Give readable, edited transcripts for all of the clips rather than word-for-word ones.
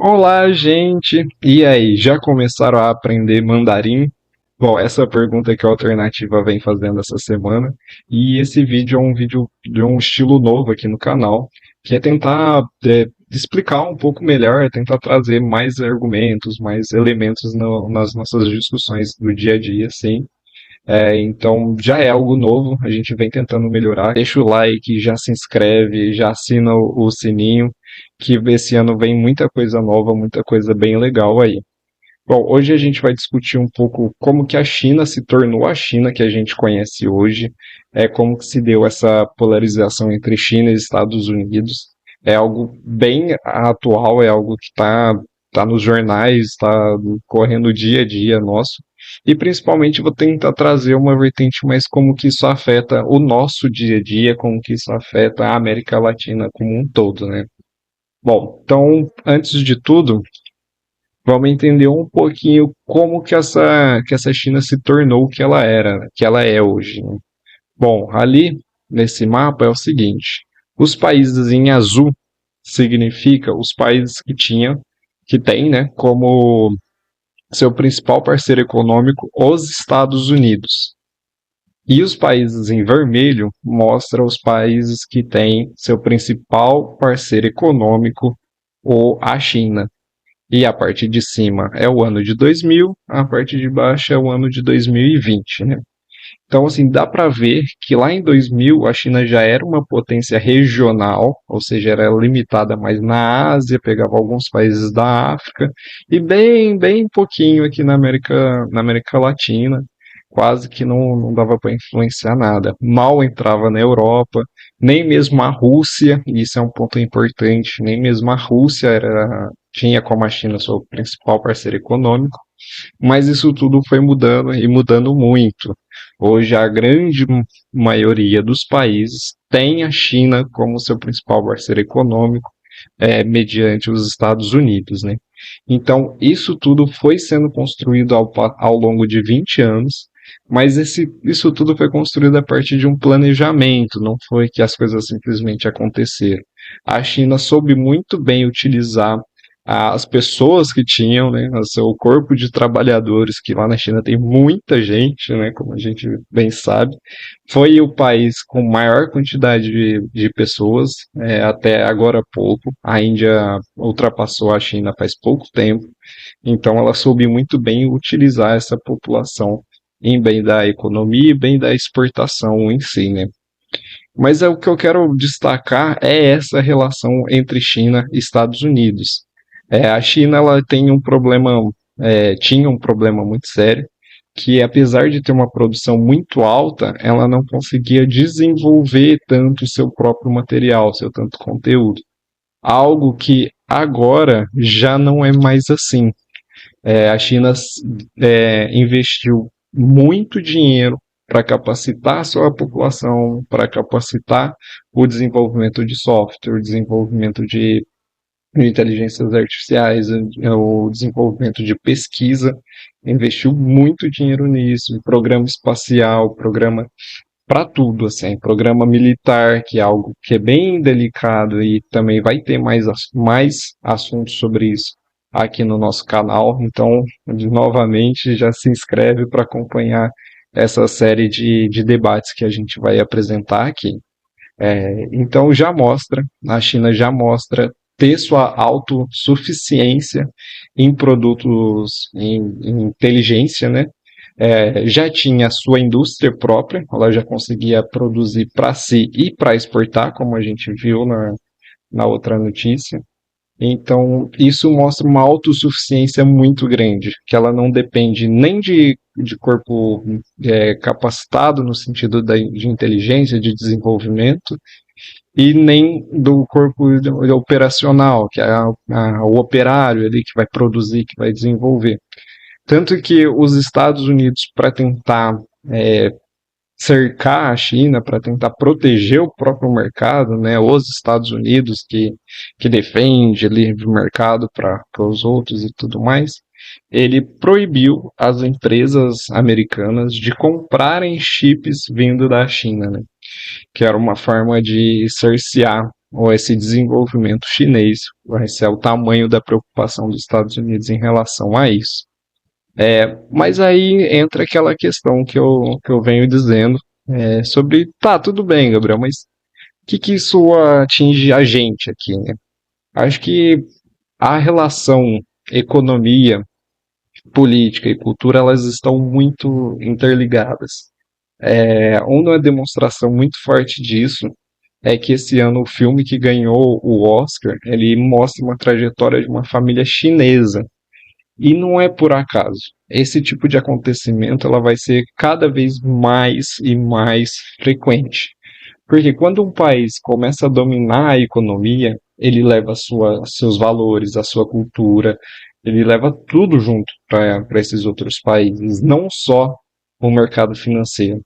Olá, gente! E aí, já começaram a aprender mandarim? Bom, essa pergunta que a Alternativa vem fazendo essa semana. E esse vídeo é um vídeo de um estilo novo aqui no canal, que é tentar explicar um pouco melhor, é tentar trazer mais argumentos, mais elementos nas nossas discussões do dia a dia, sim. Então já é algo novo, a gente vem tentando melhorar. Deixa o like, já se inscreve, já assina o sininho, que esse ano vem muita coisa nova, muita coisa bem legal aí. Bom, hoje a gente vai discutir um pouco como que a China se tornou a China que a gente conhece hoje, como que se deu essa polarização entre China e Estados Unidos. É algo bem atual, é algo que tá nos jornais, está correndo dia a dia nosso. E principalmente vou tentar trazer uma vertente mais como que isso afeta o nosso dia a dia, como que isso afeta a América Latina como um todo, né? Bom, então, antes de tudo, vamos entender um pouquinho como que essa China se tornou o que ela era, que ela é hoje, né? Bom, ali nesse mapa é o seguinte: os países em azul significa os países que têm, né, como seu principal parceiro econômico os Estados Unidos. E os países em vermelho mostram os países que têm seu principal parceiro econômico, ou a China. E a parte de cima é o ano de 2000, a parte de baixo é o ano de 2020, né? Então, assim, dá para ver que lá em 2000 a China já era uma potência regional, ou seja, era limitada mais na Ásia, pegava alguns países da África e bem pouquinho aqui na América Latina. Quase que não dava para influenciar nada. Mal entrava na Europa, nem mesmo a Rússia, e isso é um ponto importante, nem mesmo a Rússia tinha como a China seu principal parceiro econômico, mas isso tudo foi mudando e mudando muito. Hoje, a grande maioria dos países tem a China como seu principal parceiro econômico, mediante os Estados Unidos, né? Então, isso tudo foi sendo construído ao longo de 20 anos, mas isso tudo foi construído a partir de um planejamento, não foi que as coisas simplesmente aconteceram. A China soube muito bem utilizar as pessoas que tinham, né, o seu corpo de trabalhadores, que lá na China tem muita gente, né, como a gente bem sabe, foi o país com maior quantidade de pessoas, até agora há pouco. A Índia ultrapassou a China faz pouco tempo, então ela soube muito bem utilizar essa população em bem da economia e bem da exportação em si, né? Mas o que eu quero destacar é essa relação entre China e Estados Unidos. A China ela tem um problema, tinha um problema muito sério, que apesar de ter uma produção muito alta, ela não conseguia desenvolver tanto o seu próprio material, seu tanto conteúdo. Algo que agora já não é mais assim. A China investiu muito dinheiro para capacitar a sua população, para capacitar o desenvolvimento de software, o desenvolvimento de inteligências artificiais, o desenvolvimento de pesquisa, investiu muito dinheiro nisso, em programa espacial, programa para tudo, assim, programa militar, que é algo que é bem delicado e também vai ter mais assuntos sobre isso aqui no nosso canal. Então, novamente, já se inscreve para acompanhar essa série de debates que a gente vai apresentar aqui. Então, a China já mostra ter sua autossuficiência em produtos em inteligência, né? Já tinha a sua indústria própria, ela já conseguia produzir para si e para exportar, como a gente viu na outra notícia. Então, isso mostra uma autossuficiência muito grande, que ela não depende nem de corpo capacitado no sentido de inteligência, de desenvolvimento, e nem do corpo operacional, que é o operário ali que vai produzir, que vai desenvolver. Tanto que os Estados Unidos, para tentar cercar a China, para tentar proteger o próprio mercado, né, os Estados Unidos que defende livre mercado para os outros e tudo mais, ele proibiu as empresas americanas de comprarem chips vindo da China, né, que era uma forma de cercear ou esse desenvolvimento chinês, vai ser o tamanho da preocupação dos Estados Unidos em relação a isso. Mas aí entra aquela questão que eu venho dizendo sobre, tá, tudo bem, Gabriel, mas o que isso atinge a gente aqui, né? Acho que a relação economia, política e cultura, elas estão muito interligadas. Uma demonstração muito forte disso é que esse ano o filme que ganhou o Oscar, ele mostra uma trajetória de uma família chinesa. E não é por acaso. Esse tipo de acontecimento ela vai ser cada vez mais e mais frequente. Porque quando um país começa a dominar a economia, ele leva seus valores, a sua cultura, ele leva tudo junto para esses outros países, não só o mercado financeiro.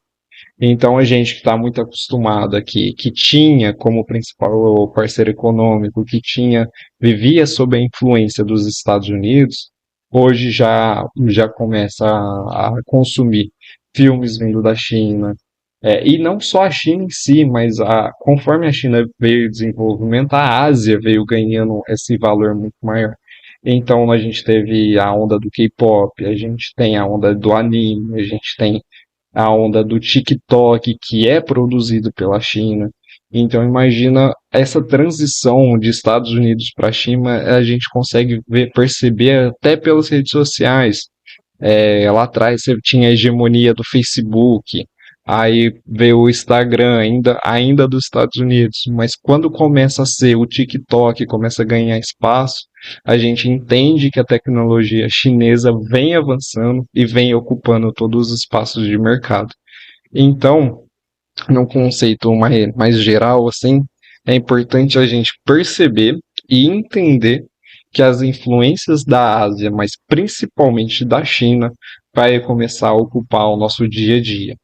Então a gente que está muito acostumado aqui, que tinha como principal parceiro econômico, vivia sob a influência dos Estados Unidos, hoje já começa a consumir filmes vindo da China. E não só a China em si, mas conforme a China veio em desenvolvimento, a Ásia veio ganhando esse valor muito maior. Então a gente teve a onda do K-pop, a gente tem a onda do anime, a gente tem a onda do TikTok, que é produzido pela China. Então imagina essa transição de Estados Unidos para a China, a gente consegue perceber até pelas redes sociais. Lá atrás você tinha a hegemonia do Facebook, aí veio o Instagram, ainda dos Estados Unidos, mas quando começa a ser o TikTok, começa a ganhar espaço, a gente entende que a tecnologia chinesa vem avançando e vem ocupando todos os espaços de mercado. Então, num conceito mais geral, assim, é importante a gente perceber e entender que as influências da Ásia, mas principalmente da China, vai começar a ocupar o nosso dia a dia.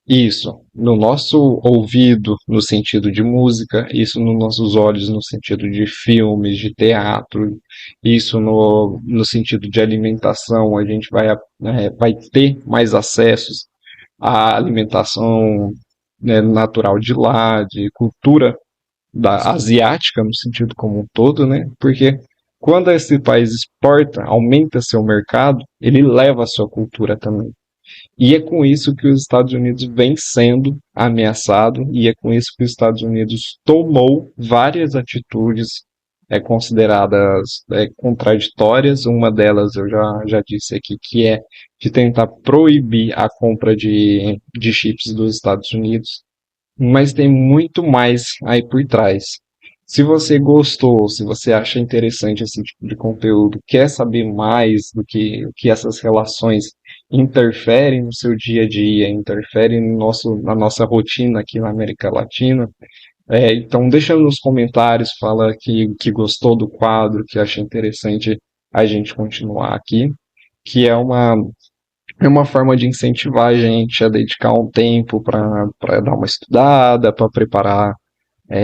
Isso no nosso ouvido, no sentido de música, isso nos nossos olhos, no sentido de filmes, de teatro, isso no sentido de alimentação, a gente vai ter mais acessos à alimentação, né, natural de lá, de cultura asiática no sentido como um todo, né? Porque quando esse país exporta, aumenta seu mercado, ele leva a sua cultura também. E é com isso que os Estados Unidos vem sendo ameaçado, e é com isso que os Estados Unidos tomou várias atitudes consideradas contraditórias. Uma delas eu já disse aqui, que é de tentar proibir a compra de chips dos Estados Unidos, mas tem muito mais aí por trás. Se você gostou, se você acha interessante esse tipo de conteúdo, quer saber mais do que essas relações interferem no seu dia a dia, interferem na nossa rotina aqui na América Latina, então deixa nos comentários, fala que gostou do quadro, que acha interessante a gente continuar aqui, que é uma forma de incentivar a gente a dedicar um tempo para dar uma estudada, para preparar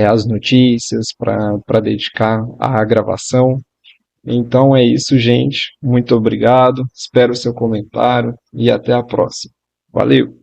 as notícias, para dedicar à gravação. Então é isso, gente. Muito obrigado. Espero o seu comentário e até a próxima. Valeu!